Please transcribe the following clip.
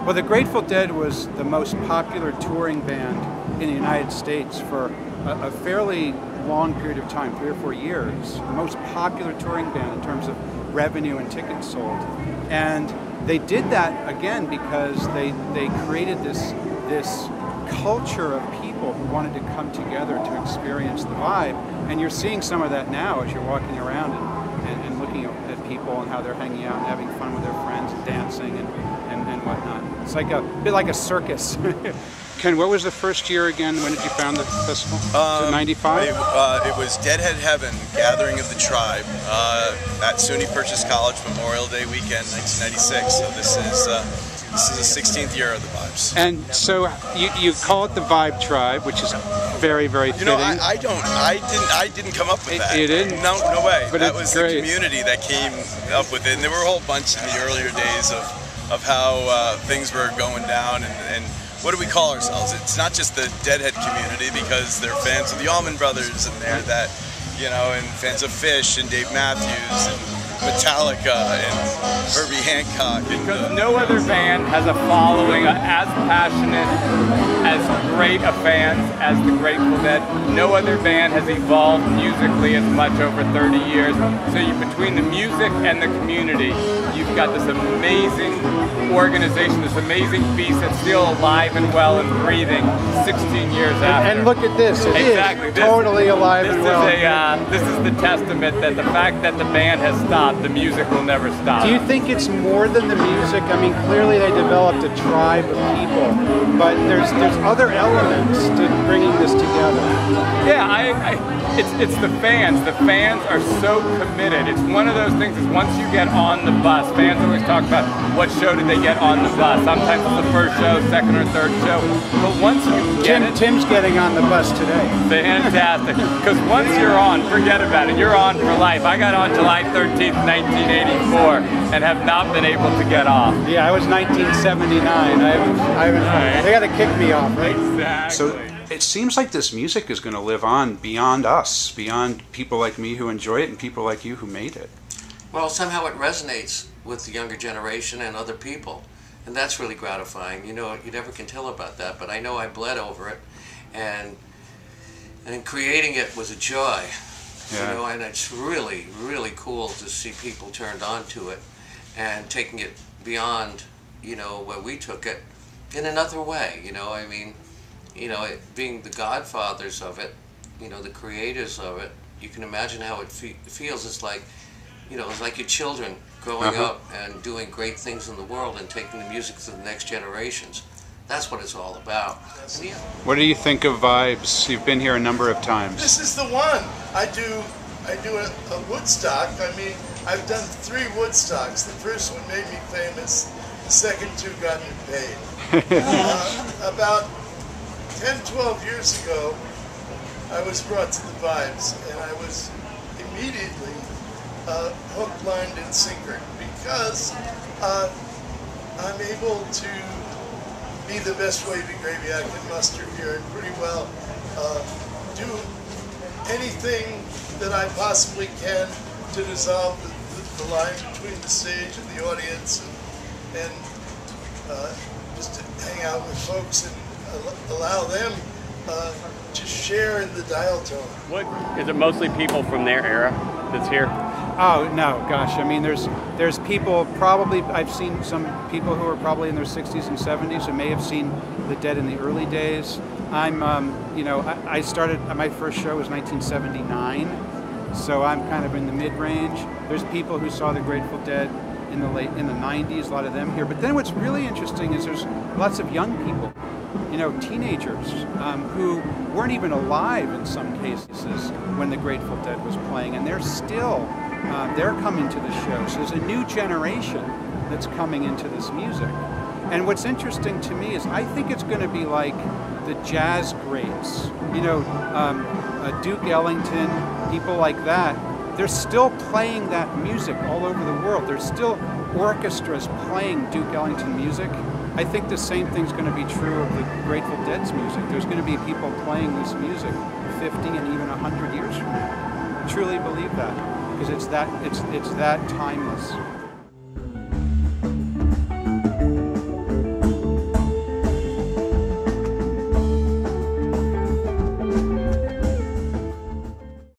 Well, the Grateful Dead was the most popular touring band in the United States for a fairly long period of time, 3 or 4 years. The most popular touring band in terms of revenue and tickets sold. And they did that again because they created this culture of people who wanted to come together to experience the vibe. And you're seeing some of that now as you're walking around and looking at people and how they're hanging out and having fun with their friends and dancing and whatnot. It's like a bit like a circus. Ken, what was the first year again? When did you found the festival? Was it 95? It was Deadhead Heaven, Gathering of the Tribe, at SUNY Purchase College, Memorial Day weekend, 1996. So this is the 16th year of the Vibes. And so you call it the Vibe Tribe, which is very, very fitting. You know, I didn't come up with that. You didn't? No way. But that was great. The community that came up with it. And there were a whole bunch in the earlier days of how things were going down and what do we call ourselves? It's not just the Deadhead community because they're fans of the Allman Brothers and they're that, you know, and fans of Fish and Dave Matthews and Metallica and Herbie Hancock. Because no other band has a following as passionate, as great a fans as the Grateful Dead. No other band has evolved musically as much over 30 years. So between the music and the community, you've got this amazing organization, this amazing beast that's still alive and well and breathing 16 years after. And look at this. It exactly. is totally alive and well. This is the testament that the fact that the band has stopped, the music will never stop. Do you think it's more than the music? I mean, clearly they developed a tribe of people, but there's other elements to bringing this together. Yeah, it's the fans. The fans are so committed. It's one of those things is once you get on the bus, fans always talk about what show did they get on the bus. Sometimes it's the first show, second or third show. But once you get it... Tim's getting on the bus today. Fantastic. Because once you're on, forget about it. You're on for life. I got on July 13th, 1984 and have not been able to get off. Yeah, I was 1979. They got to kick me off, right? Exactly. So it seems like this music is going to live on beyond us, beyond people like me who enjoy it and people like you who made it. Well, somehow it resonates with the younger generation and other people, and that's really gratifying. You know, you never can tell about that, but I know I bled over it, and creating it was a joy. Yeah. You know, and it's really, really cool to see people turned on to it and taking it beyond, you know, where we took it in another way. You know, I mean, you know, being the godfathers of it, you know, the creators of it, you can imagine how it feels. It's like, you know, it's like your children growing up and doing great things in the world and taking the music to the next generations. That's what it's all about. Yeah. What do you think of Vibes? You've been here a number of times. This is the one. I do a Woodstock. I mean, I've done 3 Woodstocks. The first one made me famous. The second 2 got me paid. About 10, 12 years ago, I was brought to the Vibes, and I was immediately hook, line, and sinker because I'm able to be the best Wavy Gravy I can muster here and pretty well do anything that I possibly can to dissolve the line between the stage and the audience and just to hang out with folks and allow them to share in the dial tone. What is it? Mostly people from their era that's here? Oh no, gosh! I mean, there's people probably. I've seen some people who are probably in their 60s and 70s who may have seen the Dead in the early days. I'm, you know, I started. My first show was 1979, so I'm kind of in the mid-range. There's people who saw the Grateful Dead in the 90s. A lot of them here. But then what's really interesting is there's lots of young people. You know, teenagers who weren't even alive in some cases when the Grateful Dead was playing, and they're still, they're coming to the show. So there's a new generation that's coming into this music. And what's interesting to me is I think it's going to be like the jazz greats, you know, Duke Ellington, people like that. They're still playing that music all over the world. There's still orchestras playing Duke Ellington music. I think the same thing's going to be true of the Grateful Dead's music. There's going to be people playing this music 50 and even 100 years from now. I truly believe that because it's that timeless.